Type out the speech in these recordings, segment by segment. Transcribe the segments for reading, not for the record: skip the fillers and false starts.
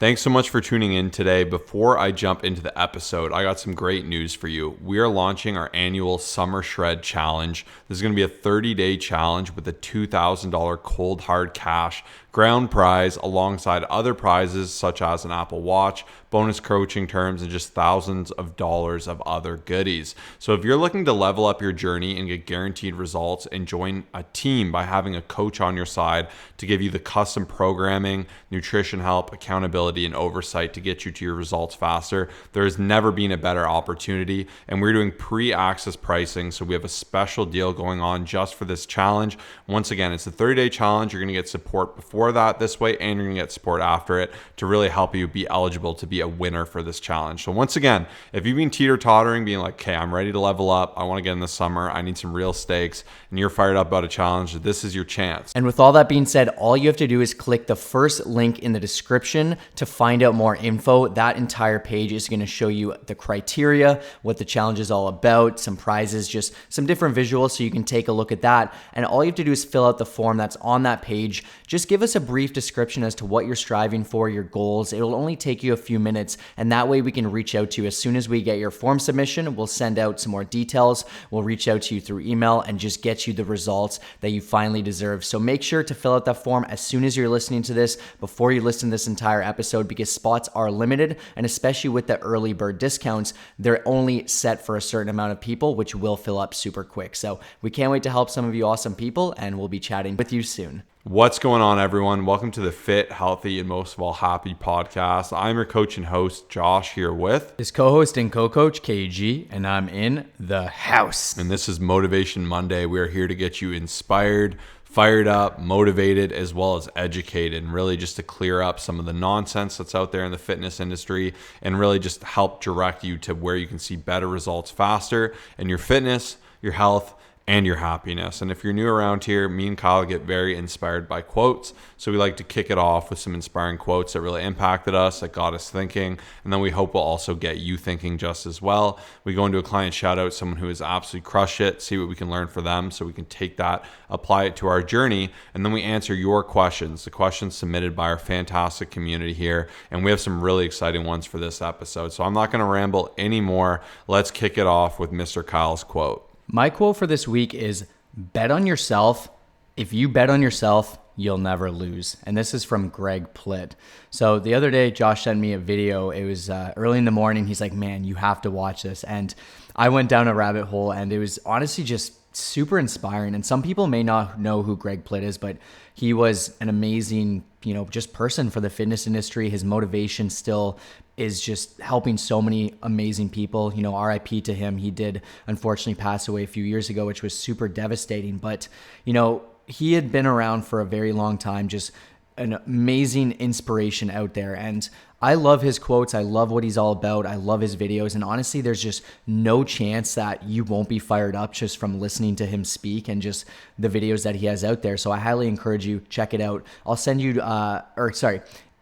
Thanks so much for tuning in today. Before I jump into the episode, I got some great news for you. We are launching our annual Summer Shred Challenge. This is going to be a 30-day challenge with a $2,000 cold hard cash ground prize alongside other prizes such as an Apple Watch, bonus coaching terms, and just thousands of dollars of other goodies. So if you're looking to level up your journey and get guaranteed results and join a team by having a coach on your side to give you the custom programming, nutrition help, accountability, and oversight to get you to your results faster, there has never been a better opportunity. And we're doing pre-access pricing. So we have a special deal going on just for this challenge. Once again, it's a 30-day challenge. You're going to get support before that this way, and you're going to get support after it to really help you be eligible to be a winner for this challenge. So once again, if you've been teeter-tottering, being like, okay, I'm ready to level up, I want to get in the summer, I need some real stakes, and you're fired up about a challenge, this is your chance. And with all that being said, all you have to do is click the first link in the description to find out more info. That entire page is going to show you the criteria, what the challenge is all about, some prizes, just some different visuals so you can take a look at that. And all you have to do is fill out the form that's on that page. Just give us a brief description as to what you're striving for, your goals. It'll only take you a few minutes, and that way we can reach out to you. As soon as we get your form submission, we'll send out some more details. We'll reach out to you through email and just get you the results that you finally deserve. So make sure to fill out that form as soon as you're listening to this, before you listen to this entire episode, because spots are limited, and especially with the early bird discounts, they're only set for a certain amount of people, which will fill up super quick. So we can't wait to help some of you awesome people, and we'll be chatting with you soon. What's going on, everyone? Welcome to the Fit, Healthy, and most of all, Happy podcast. I'm your coach and host, Josh, here with his co-host and co-coach, KG, and I'm in the house. And this is Motivation Monday. We are here to get you inspired, fired up, motivated, as well as educated, and really just to clear up some of the nonsense that's out there in the fitness industry and really just help direct you to where you can see better results faster in your fitness, your health, and your happiness. And if you're new around here, me and Kyle get very inspired by quotes. So we like to kick it off with some inspiring quotes that really impacted us, that got us thinking. And then we hope will also get you thinking just as well. We go into a client shout out, someone who has absolutely crushed it, see what we can learn for them so we can take that, apply it to our journey. And then we answer your questions, the questions submitted by our fantastic community here. And we have some really exciting ones for this episode. So I'm not going to ramble anymore. Let's kick it off with Mr. Kyle's quote. My quote for this week is, bet on yourself. If you bet on yourself, you'll never lose. And this is from Greg Plitt. So the other day, Josh sent me a video. It was early in the morning. He's like, man, you have to watch this. And I went down a rabbit hole, and it was honestly just super inspiring. And some people may not know who Greg Plitt is, but he was an amazing, just person for the fitness industry. His motivation still is just helping so many amazing people. RIP to him. He did unfortunately pass away a few years ago, which was super devastating. But, he had been around for a very long time, just an amazing inspiration out there. And I love his quotes. I love what he's all about. I love his videos. And honestly, there's just no chance that you won't be fired up just from listening to him speak and just the videos that he has out there. So I highly encourage you, check it out. I'll send you,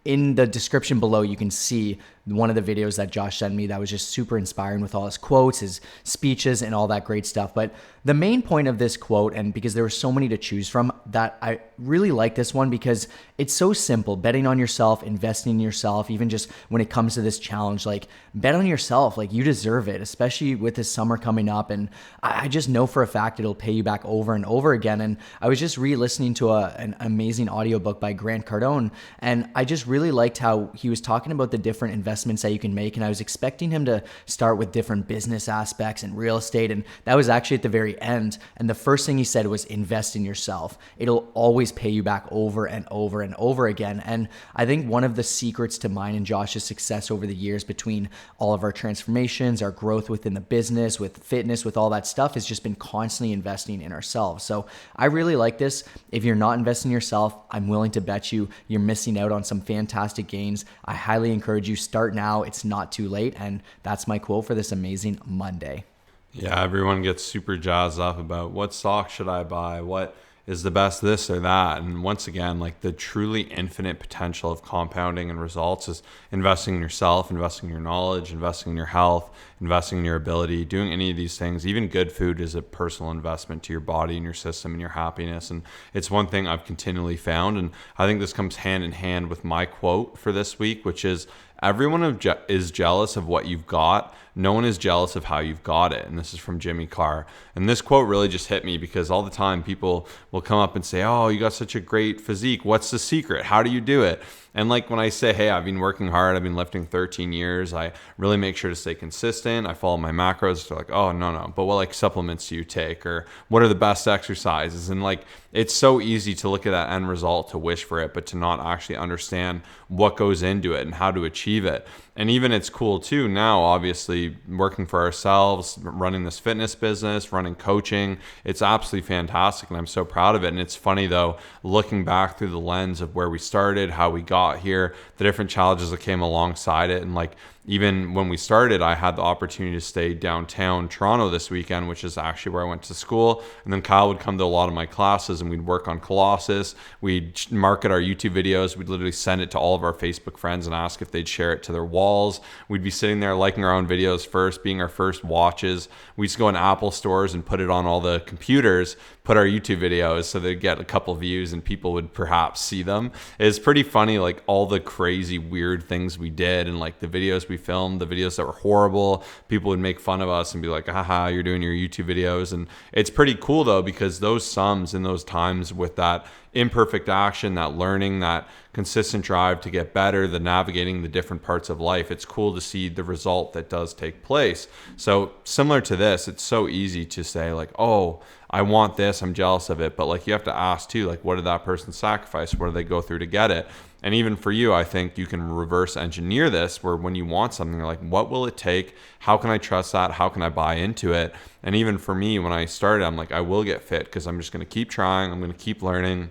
in the description below, you can see one of the videos that Josh sent me that was just super inspiring with all his quotes, his speeches, and all that great stuff. But the main point of this quote, and because there were so many to choose from, that I really like this one because it's so simple. Betting on yourself, investing in yourself, even just when it comes to this challenge, like bet on yourself, like you deserve it, especially with this summer coming up. And I just know for a fact it'll pay you back over and over again. And I was just re-listening to an amazing audiobook by Grant Cardone, and I just really liked how he was talking about the different investments that you can make. And I was expecting him to start with different business aspects and real estate. And that was actually at the very end. And the first thing he said was invest in yourself. It'll always pay you back over and over and over again. And I think one of the secrets to mine and Josh's success over the years, between all of our transformations, our growth within the business, with fitness, with all that stuff, has just been constantly investing in ourselves. So I really like this. If you're not investing in yourself, I'm willing to bet you're missing out on some fantastic gains. I highly encourage you, start now. It's not too late. And that's my quote for this amazing Monday. Yeah, everyone gets super jazzed up about what socks should I buy, what is the best this or that. And once again, like the truly infinite potential of compounding and results is investing in yourself, investing in your knowledge, investing in your health, investing in your ability, doing any of these things. Even good food is a personal investment to your body and your system and your happiness. And it's one thing I've continually found. And I think this comes hand in hand with my quote for this week, which is, everyone is jealous of what you've got. No one is jealous of how you've got it. And this is from Jimmy Carr. And this quote really just hit me because all the time people will come up and say, oh, you got such a great physique. What's the secret? How do you do it? And like when I say, hey, I've been working hard, I've been lifting 13 years, I really make sure to stay consistent, I follow my macros, they're like, oh, no. But what like supplements do you take? Or what are the best exercises? And like, it's so easy to look at that end result to wish for it, but to not actually understand what goes into it and how to achieve it. And even it's cool too now, obviously working for ourselves, running this fitness business, running coaching, it's absolutely fantastic and I'm so proud of it. And it's funny though, looking back through the lens of where we started, how we got here, the different challenges that came alongside it. And like, even when we started, I had the opportunity to stay downtown Toronto this weekend, which is actually where I went to school. And then Kyle would come to a lot of my classes and we'd work on Colossus. We'd market our YouTube videos. We'd literally send it to all of our Facebook friends and ask if they'd share it to their walls. We'd be sitting there liking our own videos first, being our first watches. We used to go in Apple stores and put it on all the computers, put our YouTube videos so they'd get a couple views and people would perhaps see them. It's pretty funny, like all the crazy, weird things we did and like the videos we filmed, the videos that were horrible. People would make fun of us and be like, haha, you're doing your YouTube videos. And it's pretty cool though, because those sums in those times with that imperfect action, that learning, that consistent drive to get better, the navigating the different parts of life, it's cool to see the result that does take place. So similar to this, it's so easy to say like, oh, I want this, I'm jealous of it. But like you have to ask too, like what did that person sacrifice? What did they go through to get it? And even for you, I think you can reverse engineer this where when you want something, you're like, what will it take? How can I trust that? How can I buy into it? And even for me, when I started, I'm like, I will get fit because I'm just going to keep trying. I'm going to keep learning.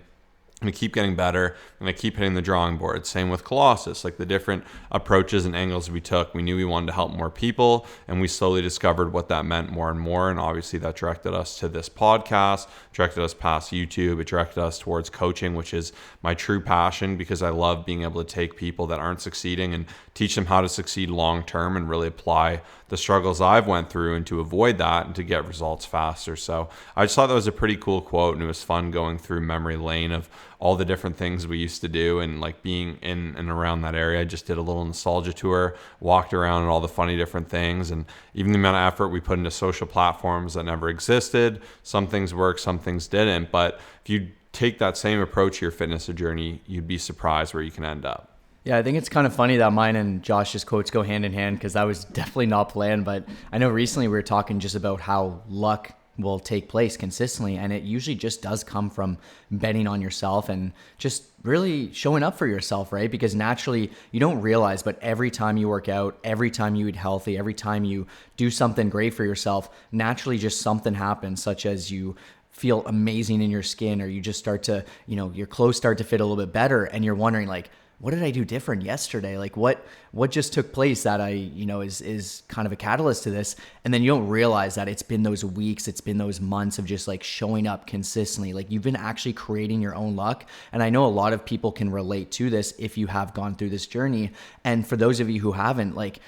I'm going to keep getting better. I'm going to keep hitting the drawing board. Same with Colossus, like the different approaches and angles we took. We knew we wanted to help more people, and we slowly discovered what that meant more and more. And obviously that directed us to this podcast, directed us past YouTube. It directed us towards coaching, which is my true passion because I love being able to take people that aren't succeeding and teach them how to succeed long term and really apply the struggles I've went through and to avoid that and to get results faster. So I just thought that was a pretty cool quote, and it was fun going through memory lane of all the different things we used to do and like being in and around that area. I just did a little nostalgia tour, walked around and all the funny different things, and even the amount of effort we put into social platforms that never existed. Some things worked, some things didn't. But if you take that same approach to your fitness journey, you'd be surprised where you can end up. Yeah, I think it's kind of funny that mine and Josh's quotes go hand in hand because that was definitely not planned. But I know recently we were talking just about how luck will take place consistently, and it usually just does come from betting on yourself and just really showing up for yourself, right? Because naturally you don't realize, but every time you work out, every time you eat healthy, every time you do something great for yourself, naturally just something happens, such as you feel amazing in your skin, or you just start to, your clothes start to fit a little bit better, and you're wondering like, what did I do different yesterday? Like what just took place that is kind of a catalyst to this? And then you don't realize that it's been those weeks, it's been those months of just like showing up consistently. Like you've been actually creating your own luck. And I know a lot of people can relate to this if you have gone through this journey. And for those of you who haven't, like,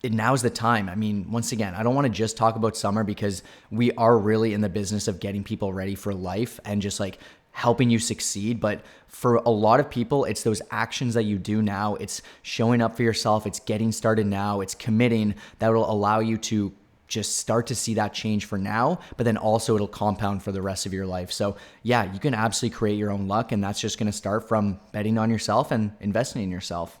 now's the time. I mean, once again, I don't want to just talk about summer because we are really in the business of getting people ready for life and just like helping you succeed. But for a lot of people, it's those actions that you do now. It's showing up for yourself. It's getting started now. It's committing that will allow you to just start to see that change for now, but then also it'll compound for the rest of your life. So yeah, you can absolutely create your own luck, and that's just going to start from betting on yourself and investing in yourself.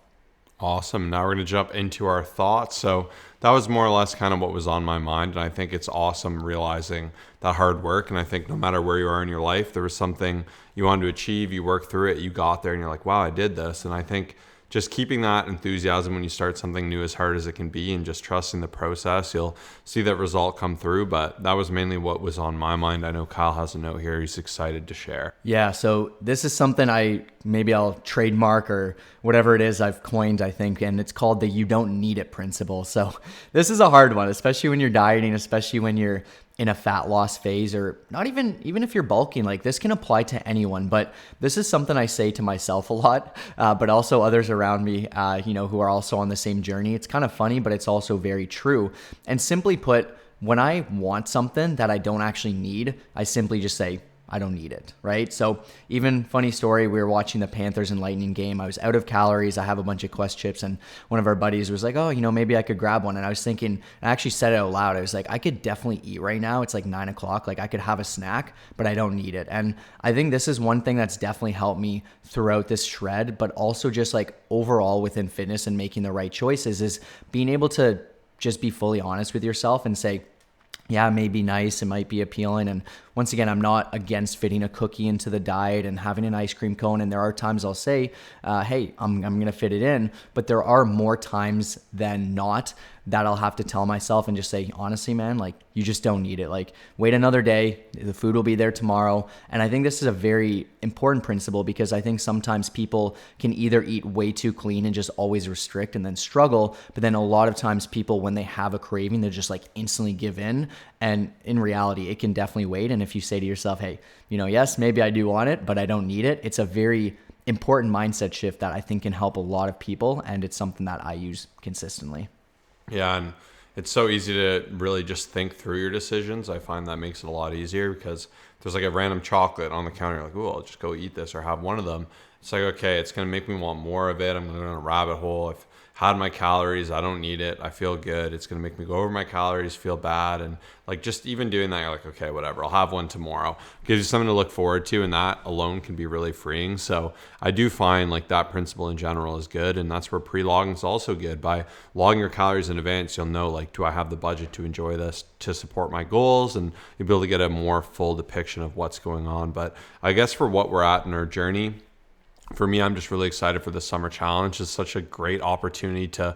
Awesome. Now we're going to jump into our thoughts. So that was more or less kind of what was on my mind. And I think it's awesome realizing that hard work. And I think no matter where you are in your life, there was something you wanted to achieve, you worked through it, you got there, and you're like, wow, I did this. And I think just keeping that enthusiasm when you start something new, as hard as it can be, and just trusting the process, you'll see that result come through. But that was mainly what was on my mind. I know Kyle has a note here he's excited to share. Yeah, so this is something I'll trademark or whatever it is I've coined, I think, and it's called the you don't need it principle. So this is a hard one, especially when you're dieting, especially when you're in a fat loss phase, or not even if you're bulking, like this can apply to anyone. But this is something I say to myself a lot, but also others around me, who are also on the same journey. It's kind of funny, but it's also very true. And simply put, when I want something that I don't actually need, I simply just say, I don't need it, right? So even funny story, we were watching the Panthers and Lightning game. I was out of calories. I have a bunch of Quest chips, and one of our buddies was like, oh, maybe I could grab one. And I was thinking, I actually said it out loud. I was like, I could definitely eat right now. It's like 9 o'clock. Like I could have a snack, but I don't need it. And I think this is one thing that's definitely helped me throughout this shred, but also just like overall within fitness and making the right choices is being able to just be fully honest with yourself and say, yeah, it may be nice, it might be appealing. And once again, I'm not against fitting a cookie into the diet and having an ice cream cone. And there are times I'll say, hey, I'm going to fit it in. But there are more times than not that I'll have to tell myself and just say, honestly, man, like you just don't need it. Like wait another day, the food will be there tomorrow. And I think this is a very important principle, because I think sometimes people can either eat way too clean and just always restrict and then struggle. But then a lot of times people, when they have a craving, they just like instantly give in. And in reality, it can definitely wait. And if you say to yourself, hey, yes, maybe I do want it, but I don't need it, it's a very important mindset shift that I think can help a lot of people. And it's something that I use consistently. Yeah, and it's so easy to really just think through your decisions. I find that makes it a lot easier, because there's like a random chocolate on the counter. You're like, oh, I'll just go eat this or have one of them. It's like, okay, it's going to make me want more of it. I'm going to go in a rabbit hole. I've had my calories. I don't need it. I feel good. It's going to make me go over my calories, feel bad. And like just even doing that, you're like, okay, whatever. I'll have one tomorrow. Gives you something to look forward to. And that alone can be really freeing. So I do find like that principle in general is good. And that's where pre-logging is also good. By logging your calories in advance, you'll know like, do I have the budget to enjoy this, to support my goals? And you'll be able to get a more full depiction of what's going on. But I guess for what we're at in our journey, for me, I'm just really excited for the summer challenge. It's such a great opportunity to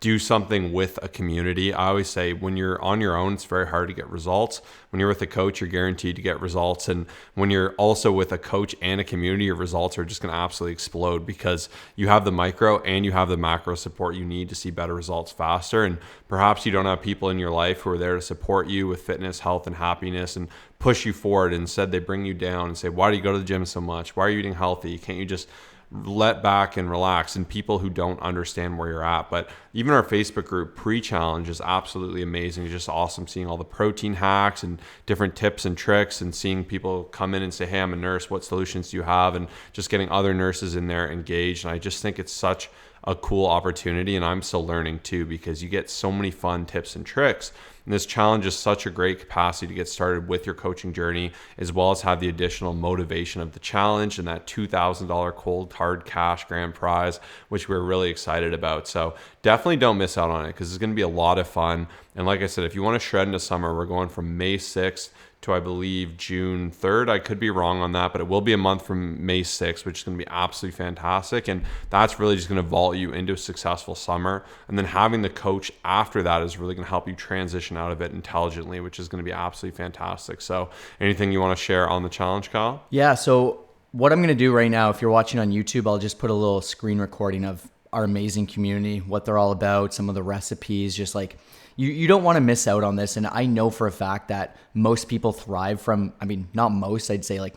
do something with a community. I always say when you're on your own, it's very hard to get results. When you're with a coach, you're guaranteed to get results. And when you're also with a coach and a community, your results are just going to absolutely explode, because you have the micro and you have the macro support you need to see better results faster. And perhaps you don't have people in your life who are there to support you with fitness, health, and happiness and push you forward. Instead, they bring you down and say, why do you go to the gym so much? Why are you eating healthy? Can't you just let back and relax? And people who don't understand where you're at. But even our Facebook group pre-challenge is absolutely amazing. It's just awesome seeing all the protein hacks and different tips and tricks, and seeing people come in and say, hey, I'm a nurse, what solutions do you have? And just getting other nurses in there engaged. And I just think it's such a cool opportunity, and I'm still learning too, because you get so many fun tips and tricks. And this challenge is such a great capacity to get started with your coaching journey, as well as have the additional motivation of the challenge and that $2,000 cold hard cash grand prize, which we're really excited about. So definitely don't miss out on it, because it's going to be a lot of fun. And like I said, if you want to shred into summer, we're going from May 6th to I believe June 3rd. I could be wrong on that, but it will be a month from May 6th, which is going to be absolutely fantastic. And that's really just going to vault you into a successful summer. And then having the coach after that is really going to help you transition out of it intelligently, which is going to be absolutely fantastic. So anything you want to share on the challenge, Kyle? Yeah, so what I'm going to do right now, if you're watching on YouTube, I'll just put a little screen recording of our amazing community, what they're all about, some of the recipes, just like you don't want to miss out on this. And I know for a fact that most people thrive from, not most, I'd say like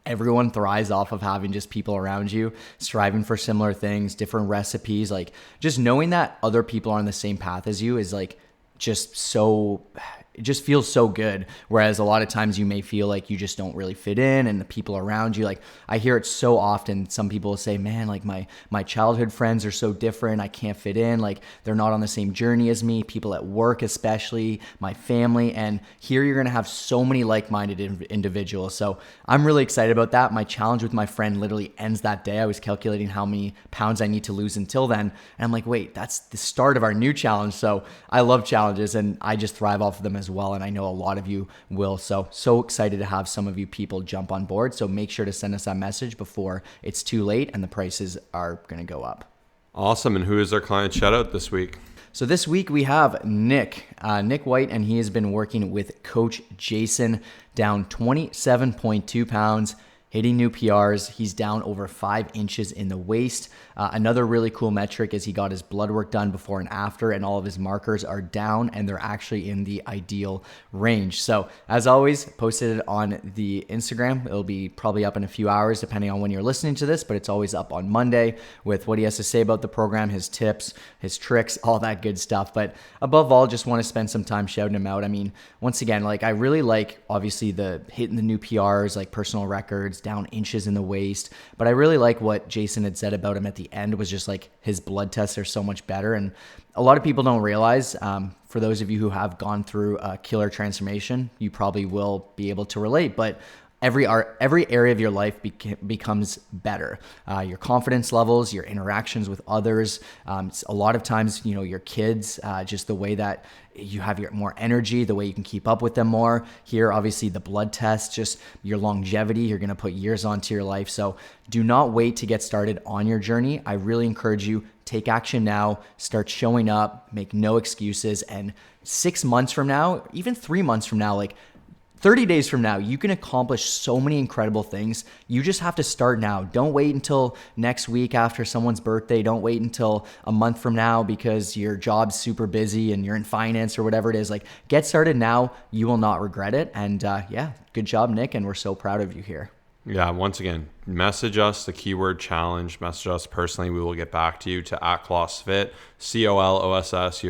everyone thrives off of having just people around you striving for similar things, different recipes. Like just knowing that other people are on the same path as you is like just so, it just feels so good. Whereas a lot of times you may feel like you just don't really fit in, and the people around you, like I hear it so often. Some people say, man, like my childhood friends are so different. I can't fit in. Like they're not on the same journey as me, people at work, especially my family. And here you're going to have so many like-minded individuals. So I'm really excited about that. My challenge with my friend literally ends that day. I was calculating how many pounds I need to lose until then. And I'm like, wait, that's the start of our new challenge. So I love challenges, and I just thrive off of them as well. And I know a lot of you will. So excited to have some of you people jump on board. So make sure to send us that message before it's too late and the prices are going to go up. Awesome. And who is our client shout out this week? So this week we have Nick White, and he has been working with Coach Jason, down 27.2 pounds. hitting new PRs. He's down over 5 inches in the waist. Another really cool metric is he got his blood work done before and after, and all of his markers are down and they're actually in the ideal range. So as always, posted it on the Instagram. It'll be probably up in a few hours depending on when you're listening to this, but it's always up on Monday with what he has to say about the program, his tips, his tricks, all that good stuff. But above all, just want to spend some time shouting him out. I mean, once again, like I really like obviously the hitting the new PRs, like personal records, down inches in the waist. But I really like what Jason had said about him at the end was just like his blood tests are so much better. And a lot of people don't realize, for those of you who have gone through a killer transformation, you probably will be able to relate. But every area of your life becomes better. Your confidence levels, your interactions with others. A lot of times, your kids, just the way that you have your more energy, the way you can keep up with them more. Here, obviously, the blood test, just your longevity, you're going to put years onto your life. So do not wait to get started on your journey. I really encourage you, take action now, start showing up, make no excuses. And 6 months from now, even 3 months from now, like 30 days from now, you can accomplish so many incredible things. You just have to start now. Don't wait until next week after someone's birthday. Don't wait until a month from now because your job's super busy and you're in finance or whatever it is. Like, get started now. You will not regret it. And yeah, good job, Nick. And we're so proud of you here. Yeah, once again, message us the keyword challenge. Message us personally. We will get back to you to @ClossFit, COLOSSUSFIT.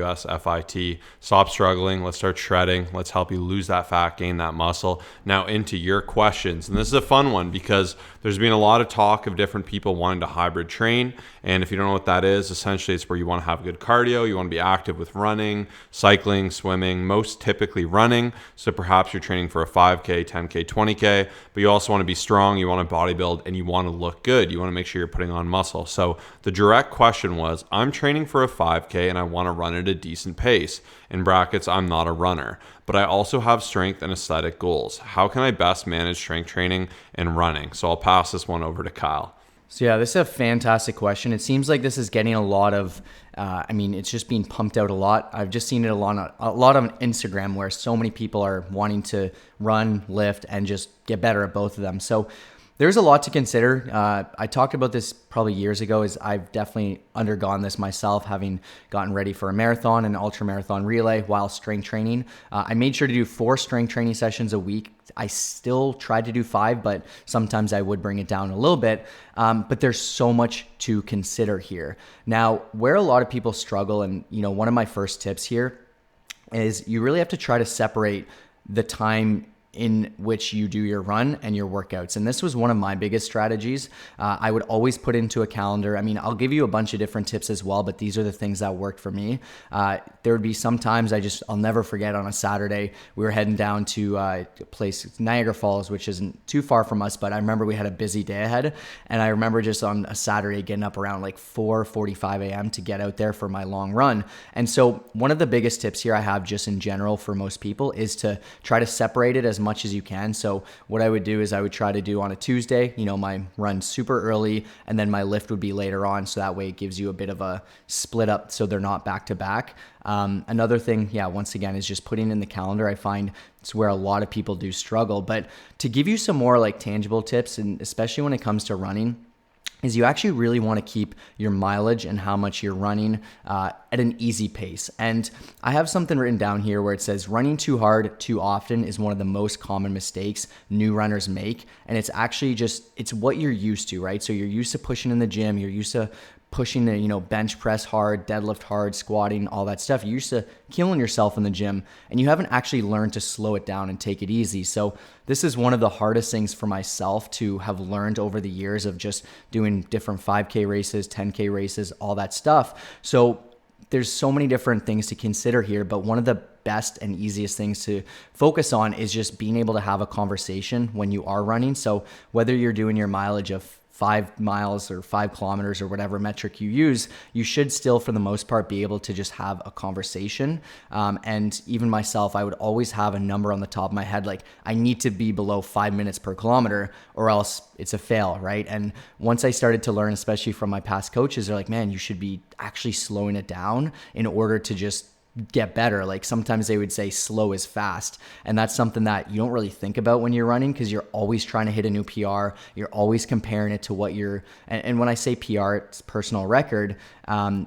Stop struggling. Let's start shredding. Let's help you lose that fat, gain that muscle. Now into your questions. And this is a fun one because there's been a lot of talk of different people wanting to hybrid train. And if you don't know what that is, essentially it's where you want to have good cardio. You want to be active with running, cycling, swimming, most typically running. So perhaps you're training for a 5K, 10K, 20K, but you also want to be strong. You want to bodybuild and you want to look good. You want to make sure you're putting on muscle. So the direct question was, I'm training for a 5K and I want to run at a decent pace. In brackets, I'm not a runner, but I also have strength and aesthetic goals. How can I best manage strength training and running? So I'll pass this one over to Kyle. So yeah, this is a fantastic question. It seems like this is getting a lot of, it's just being pumped out a lot. I've just seen it a lot on Instagram where so many people are wanting to run, lift, and just get better at both of them. So there's a lot to consider. I talked about this probably years ago, as I've definitely undergone this myself, having gotten ready for a marathon and ultra marathon relay while strength training. I made sure to do 4 strength training sessions a week. I still tried to do 5, but sometimes I would bring it down a little bit. But there's so much to consider here. Now, where a lot of people struggle, and one of my first tips here is you really have to try to separate the time in which you do your run and your workouts. And this was one of my biggest strategies. I would always put into a calendar. I'll give you a bunch of different tips as well, but these are the things that worked for me. There would be some times I'll never forget, on a Saturday, we were heading down to a place, Niagara Falls, which isn't too far from us, but I remember we had a busy day ahead. And I remember just on a Saturday getting up around like 4:45 a.m. to get out there for my long run. And so one of the biggest tips here I have just in general for most people is to try to separate it as much as you can. So what I would do is I would try to do on a Tuesday, my run super early, and then my lift would be later on. So that way it gives you a bit of a split up so they're not back to back. Another thing, once again, is just putting in the calendar. I find it's where a lot of people do struggle. But to give you some more like tangible tips, and especially when it comes to running, is you actually really want to keep your mileage and how much you're running at an easy pace. And I have something written down here where it says running too hard too often is one of the most common mistakes new runners make. And it's actually it's what you're used to, right? So you're used to pushing in the gym, you're used to pushing the, bench press hard, deadlift hard, squatting, all that stuff. You're used to killing yourself in the gym, and you haven't actually learned to slow it down and take it easy. So this is one of the hardest things for myself to have learned over the years of just doing different 5K races, 10K races, all that stuff. So there's so many different things to consider here, but one of the best and easiest things to focus on is just being able to have a conversation when you are running. So whether you're doing your mileage of 5 miles or 5 kilometers or whatever metric you use, you should still, for the most part, be able to just have a conversation. And even myself, I would always have a number on the top of my head, like I need to be below 5 minutes per kilometer or else it's a fail, right? And once I started to learn, especially from my past coaches, they're like, man, you should be actually slowing it down in order to just get better. Like sometimes they would say slow is fast. And that's something that you don't really think about when you're running, because you're always trying to hit a new PR. You're always comparing it to what and when I say PR, it's personal record.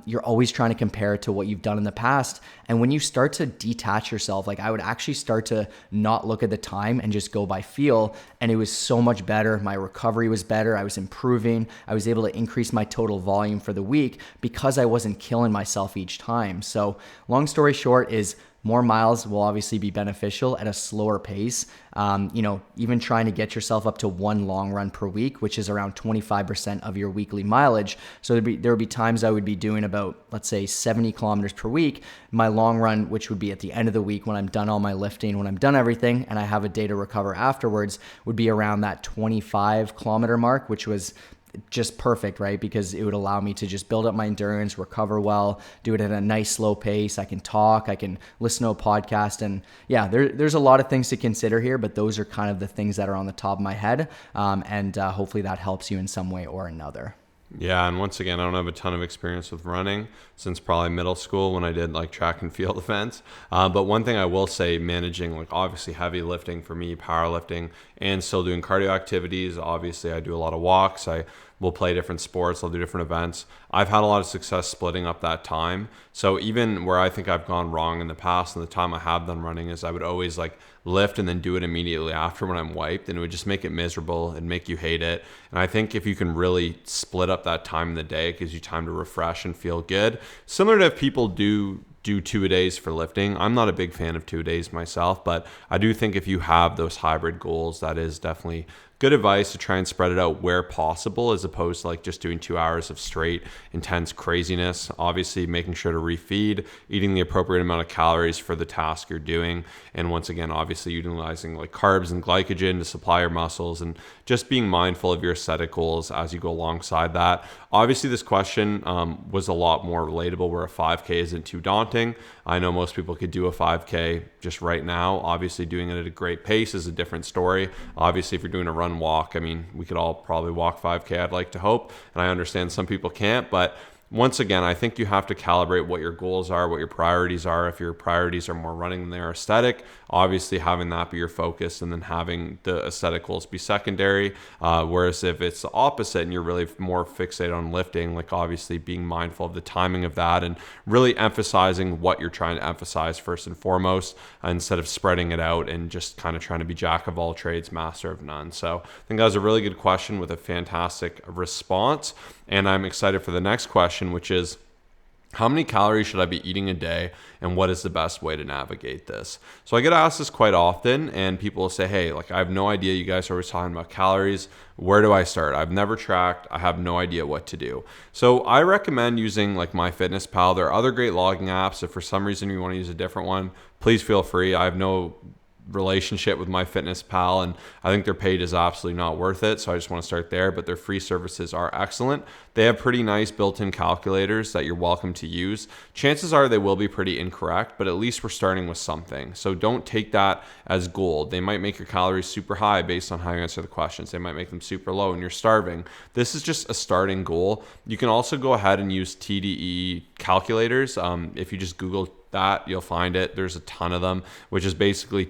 You're always trying to compare it to what you've done in the past. And when you start to detach yourself, like I would actually start to not look at the time and just go by feel. And it was so much better. My recovery was better. I was improving. I was able to increase my total volume for the week because I wasn't killing myself each time. So long story short is more miles will obviously be beneficial at a slower pace. Even trying to get yourself up to one long run per week, which is around 25% of your weekly mileage. So there would be times I would be doing about, let's say, 70 kilometers per week. My long run, which would be at the end of the week when I'm done all my lifting, when I'm done everything and I have a day to recover afterwards, would be around that 25 kilometer mark, which was just perfect, right? Because it would allow me to just build up my endurance, recover well, do it at a nice slow pace. I can talk, I can listen to a podcast, and yeah, there's a lot of things to consider here, but those are kind of the things that are on the top of my head, and hopefully that helps you in some way or another. Yeah, and once again, I don't have a ton of experience with running since probably middle school when I did like track and field events. But one thing I will say, managing like obviously heavy lifting for me, powerlifting, and still doing cardio activities. Obviously, I do a lot of walks. I will play different sports. I'll do different events. I've had a lot of success splitting up that time. So even where I think I've gone wrong in the past and the time I have done running is I would always like lift and then do it immediately after when I'm wiped, and it would just make it miserable and make you hate it. And I think if you can really split up that time in the day, it gives you time to refresh and feel good. Similar to if people do 2-a-days for lifting. I'm not a big fan of 2-a-days myself, but I do think if you have those hybrid goals, that is definitely good advice to try and spread it out where possible, as opposed to like just doing 2 hours of straight intense craziness. Obviously making sure to refeed, eating the appropriate amount of calories for the task you're doing, and once again obviously utilizing like carbs and glycogen to supply your muscles, and just being mindful of your aesthetic goals as you go alongside that. Obviously this question was a lot more relatable where a 5K isn't too daunting. I know most people could do a 5K just right now. Obviously doing it at a great pace is a different story. Obviously if you're doing a run walk, I mean, we could all probably walk 5K, I'd like to hope, and I understand some people can't, but once again, I think you have to calibrate what your goals are, what your priorities are. If your priorities are more running than they are aesthetic, obviously having that be your focus, and then having the aesthetic goals be secondary. Whereas if it's the opposite and you're really more fixated on lifting, like obviously being mindful of the timing of that and really emphasizing what you're trying to emphasize first and foremost, instead of spreading it out and just kind of trying to be jack of all trades, master of none. So I think that was a really good question with a fantastic response. And I'm excited for the next question, which is, how many calories should I be eating a day, and what is the best way to navigate this? So I get asked this quite often, and people will say, hey, like I have no idea, you guys are always talking about calories. Where do I start? I've never tracked. I have no idea what to do. So I recommend using like MyFitnessPal. There are other great logging apps. If for some reason you want to use a different one, please feel free. I have no relationship with MyFitnessPal, and I think their paid is absolutely not worth it, so I just want to start there. But their free services are excellent. They have pretty nice built-in calculators that you're welcome to use. Chances are they will be pretty incorrect, but at least we're starting with something. So don't take that as gold. They might make your calories super high based on how you answer the questions. They might make them super low and you're starving. This is just a starting goal. You can also go ahead and use TDE calculators. If you just Google that, you'll find it. There's a ton of them, which is basically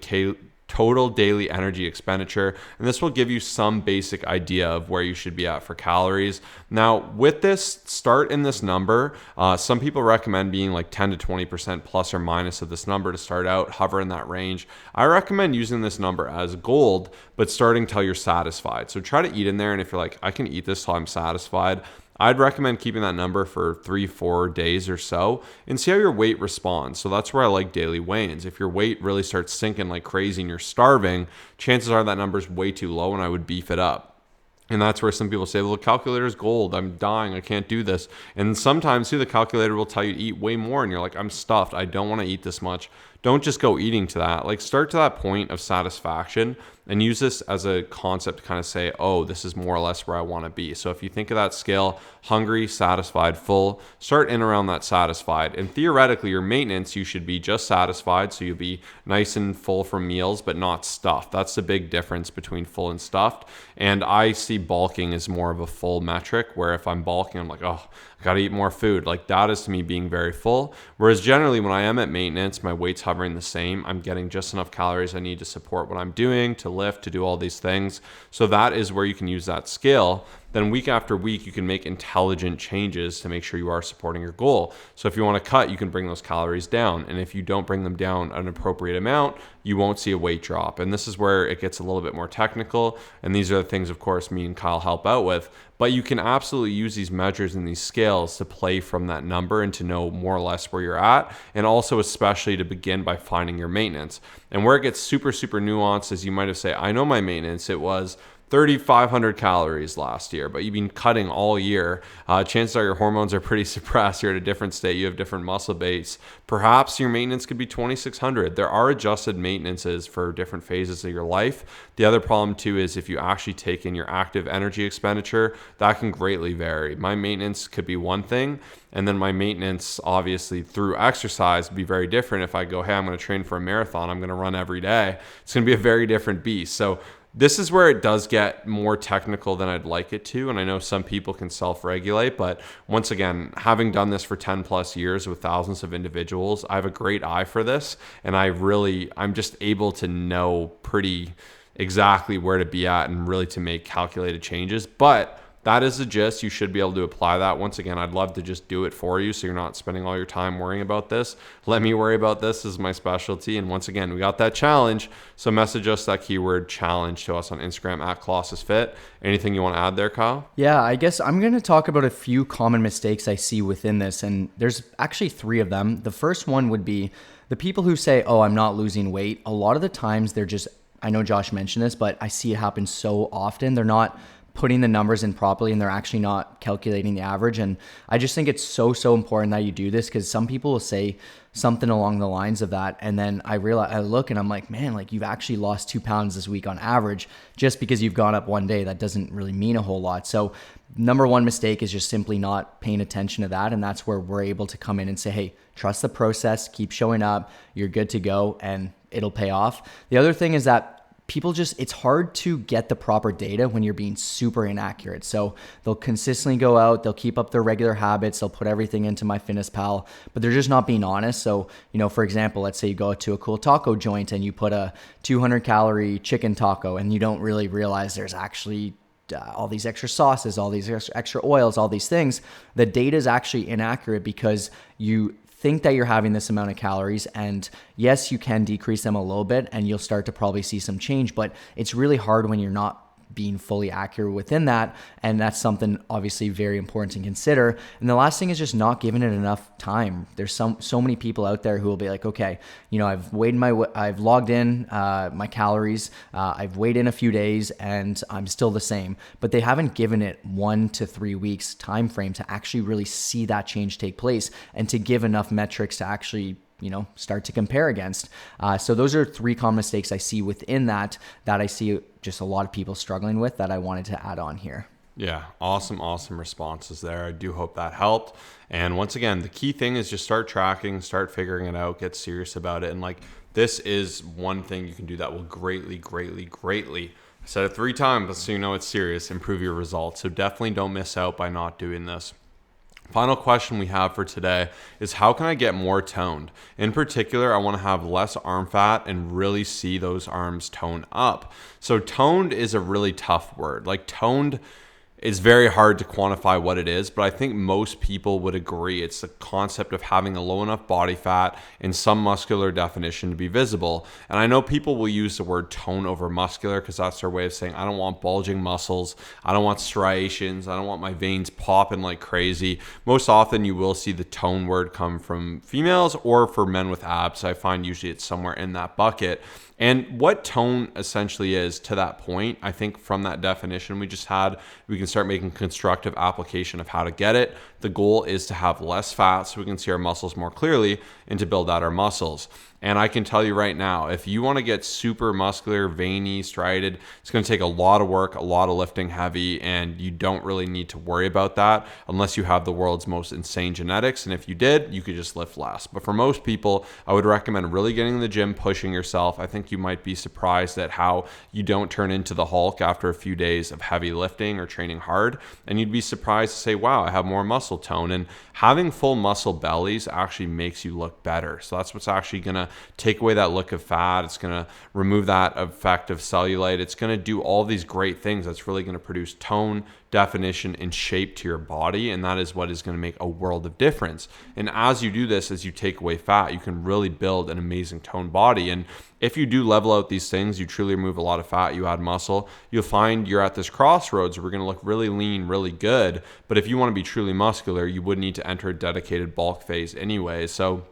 total daily energy expenditure, and this will give you some basic idea of where you should be at for calories. Now with this, start in this number. Some people recommend being like 10 to 20% plus or minus of this number to start out, hover in that range. I recommend using this number as gold, but starting till you're satisfied. So try to eat in there, and if you're like, I can eat this till I'm satisfied, I'd recommend keeping that number for 3-4 days or so and see how your weight responds. So that's where I like daily weigh-ins. If your weight really starts sinking like crazy and you're starving, chances are that number's way too low and I would beef it up. And that's where some people say, well, the calculator is gold. I'm dying. I can't do this. And sometimes too, the calculator will tell you to eat way more. And you're like, I'm stuffed. I don't want to eat this much. Don't just go eating to that. Like start to that point of satisfaction and use this as a concept to kind of say, oh, this is more or less where I want to be. So if you think of that scale, hungry, satisfied, full, start in around that satisfied. And theoretically, your maintenance, you should be just satisfied. So you'll be nice and full from meals, but not stuffed. That's the big difference between full and stuffed. And I see bulking as more of a full metric, where if I'm bulking, I'm like, oh, I got to eat more food. Like that is to me being very full. Whereas generally when I am at maintenance, my weight's hovering the same. I'm getting just enough calories I need to support what I'm doing, to lift, to do all these things. So that is where you can use that scale. Then week after week, you can make intelligent changes to make sure you are supporting your goal. So if you want to cut, you can bring those calories down. And if you don't bring them down an appropriate amount, you won't see a weight drop. And this is where it gets a little bit more technical. And these are the things, of course, me and Kyle help out with. But you can absolutely use these measures and these scales to play from that number and to know more or less where you're at. And also especially to begin by finding your maintenance. And where it gets super, super nuanced is you might have said, I know my maintenance, it was 3,500 calories last year, but you've been cutting all year. Chances are your hormones are pretty suppressed. You're at a different state. You have different muscle base. Perhaps your maintenance could be 2,600. There are adjusted maintenances for different phases of your life. The other problem too is if you actually take in your active energy expenditure, that can greatly vary. My maintenance could be one thing, and then my maintenance, obviously, through exercise would be very different. If I go, hey, I'm going to train for a marathon, I'm going to run every day, it's going to be a very different beast. So this is where it does get more technical than I'd like it to. And I know some people can self-regulate, but once again, having done this for 10 plus years with thousands of individuals, I have a great eye for this. And I'm just able to know pretty exactly where to be at and really to make calculated changes. But that is the gist. You should be able to apply that. Once again, I'd love to just do it for you so you're not spending all your time worrying about this. Let me worry about this. This is my specialty. And once again, we got that challenge. So message us that keyword challenge to us on Instagram at ColossusFit. Anything you want to add there, Kyle? Yeah, I guess I'm going to talk about a few common mistakes I see within this. And there's actually 3 of them. The first one would be the people who say, oh, I'm not losing weight. A lot of the times they're just, I know Josh mentioned this, but I see it happen so often. They're not putting the numbers in properly and they're actually not calculating the average. And I just think it's so important that you do this, because some people will say something along the lines of that. And then I look and I'm like, man, like you've actually lost 2 pounds this week on average. Just because you've gone up one day, that doesn't really mean a whole lot. So number one mistake is just simply not paying attention to that. And that's where we're able to come in and say, hey, trust the process, keep showing up, you're good to go, and it'll pay off. The other thing is that it's hard to get the proper data when you're being super inaccurate. So they'll consistently go out, they'll keep up their regular habits, they'll put everything into MyFitnessPal, but they're just not being honest. So, for example, let's say you go to a cool taco joint and you put a 200 calorie chicken taco and you don't really realize there's actually all these extra sauces, all these extra oils, all these things. The data is actually inaccurate because you think that you're having this amount of calories, and yes, you can decrease them a little bit and you'll start to probably see some change, but it's really hard when you're not being fully accurate within that. And that's something obviously very important to consider. And the last thing is just not giving it enough time. There's so many people out there who will be like, okay, I've logged in my calories, I've weighed in a few days and I'm still the same, but they haven't given it 1 to 3 weeks time frame to actually really see that change take place and to give enough metrics to actually start to compare against. So those are 3 common mistakes I see within that I see just a lot of people struggling with that I wanted to add on here. Yeah, awesome responses there. I do hope that helped. And once again, the key thing is just start tracking, start figuring it out, get serious about it. And this is one thing you can do that will greatly, I said it 3 times so you know it's serious, improve your results. So definitely don't miss out by not doing this. Final question we have for today is, how can I get more toned? In particular, I want to have less arm fat and really see those arms tone up. So toned is a really tough word. Toned is very hard to quantify what it is, but I think most people would agree it's the concept of having a low enough body fat and some muscular definition to be visible. And I know people will use the word tone over muscular because that's their way of saying, I don't want bulging muscles, I don't want striations, I don't want my veins popping like crazy. Most often you will see the tone word come from females or for men with abs. I find usually it's somewhere in that bucket. And what tone essentially is to that point, I think from that definition we just had, we can start making constructive application of how to get it. The goal is to have less fat so we can see our muscles more clearly and to build out our muscles. And I can tell you right now, if you want to get super muscular, veiny, striated, it's going to take a lot of work, a lot of lifting heavy, and you don't really need to worry about that unless you have the world's most insane genetics. And if you did, you could just lift less. But for most people, I would recommend really getting in the gym, pushing yourself. I think you might be surprised at how you don't turn into the Hulk after a few days of heavy lifting or training hard, and you'd be surprised to say, wow, I have more muscle tone. And having full muscle bellies actually makes you look better. So that's what's actually going to take away that look of fat. It's going to remove that effect of cellulite. It's going to do all these great things that's really going to produce tone, definition, and shape to your body. And that is what is going to make a world of difference. And as you do this, as you take away fat, you can really build an amazing toned body. And if you do level out these things, you truly remove a lot of fat, you add muscle, you'll find you're at this crossroads where we're going to look really lean, really good. But if you want to be truly muscular, you would need to enter a dedicated bulk phase anyway. So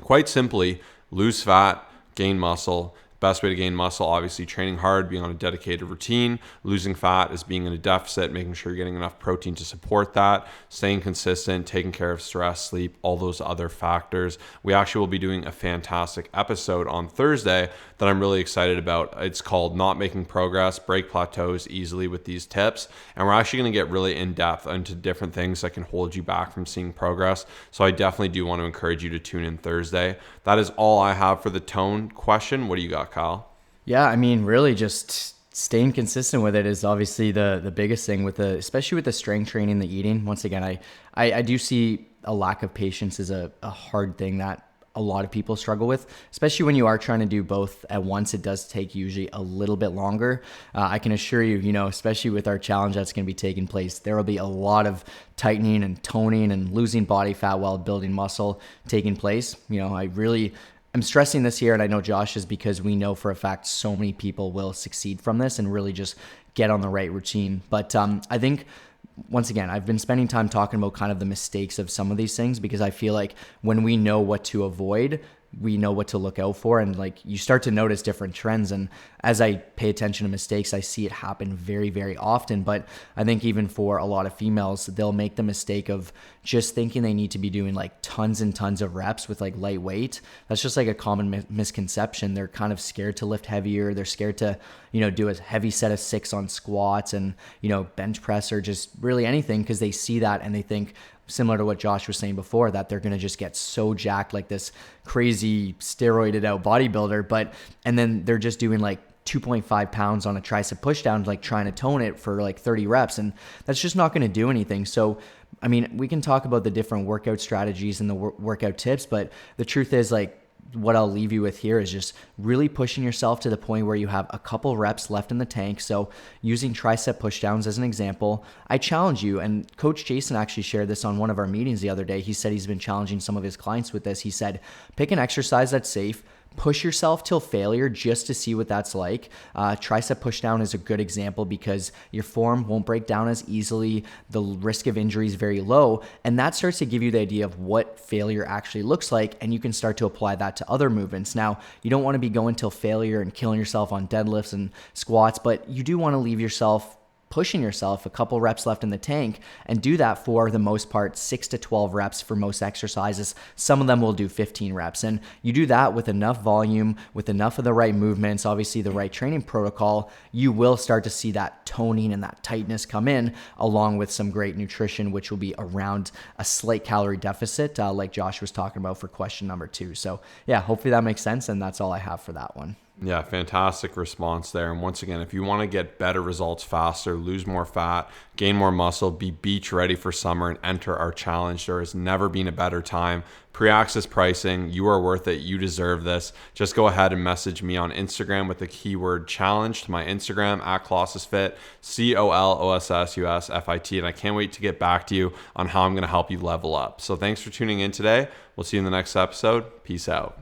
quite simply, lose fat, gain muscle. Best way to gain muscle, obviously training hard, being on a dedicated routine. Losing fat is being in a deficit, making sure you're getting enough protein to support that, staying consistent, taking care of stress, sleep, all those other factors. We actually will be doing a fantastic episode on Thursday that I'm really excited about. It's called Not Making Progress, Break Plateaus Easily with These Tips. And we're actually going to get really in depth into different things that can hold you back from seeing progress. So I definitely do want to encourage you to tune in Thursday. That is all I have for the tone question. What do you got, Kyle? Yeah, I mean, really just staying consistent with it is obviously the biggest thing with especially with the strength training, the eating. Once again, I do see a lack of patience as a hard thing that a lot of people struggle with, especially when you are trying to do both at once. It does take usually a little bit longer. I can assure you, especially with our challenge that's going to be taking place, there will be a lot of tightening and toning and losing body fat while building muscle taking place. I'm stressing this here, and I know Josh is, because we know for a fact so many people will succeed from this and really just get on the right routine. But I think, once again, I've been spending time talking about kind of the mistakes of some of these things, because I feel like when we know what to avoid, we know what to look out for, and like you start to notice different trends. And as I pay attention to mistakes, I see it happen very, very often. But I think even for a lot of females, they'll make the mistake of just thinking they need to be doing like tons and tons of reps with like light weight. That's just like a common misconception. They're kind of scared to lift heavier. They're scared to, do a heavy set of 6 on squats and, bench press or just really anything, because they see that and they think, similar to what Josh was saying before, that they're going to just get so jacked like this crazy steroided out bodybuilder, and then they're just doing like 2.5 pounds on a tricep push down, like trying to tone it for like 30 reps. And that's just not going to do anything. So, I mean, we can talk about the different workout strategies and the workout tips, but the truth is, like, what I'll leave you with here is just really pushing yourself to the point where you have a couple reps left in the tank. So using tricep pushdowns as an example, I challenge you, and Coach Jason actually shared this on one of our meetings the other day. He said he's been challenging some of his clients with this. He said, pick an exercise that's safe, push yourself till failure just to see what that's like. Tricep pushdown is a good example because your form won't break down as easily. The risk of injury is very low. And that starts to give you the idea of what failure actually looks like. And you can start to apply that to other movements. Now, you don't want to be going till failure and killing yourself on deadlifts and squats, but you do want to leave yourself pushing yourself, a couple reps left in the tank, and do that for the most part 6 to 12 reps for most exercises. Some of them will do 15 reps, and you do that with enough volume, with enough of the right movements, obviously the right training protocol. You will start to see that toning and that tightness come in, along with some great nutrition, which will be around a slight calorie deficit, like Josh was talking about for question number 2. So yeah, hopefully that makes sense, and that's all I have for that one. Yeah, fantastic response there. And once again, if you want to get better results faster, lose more fat, gain more muscle, be beach ready for summer, and enter our challenge, there has never been a better time. Pre-access pricing, you are worth it. You deserve this. Just go ahead and message me on Instagram with the keyword challenge to my Instagram @ColossusFit, ColossusFit. And I can't wait to get back to you on how I'm going to help you level up. So thanks for tuning in today. We'll see you in the next episode. Peace out.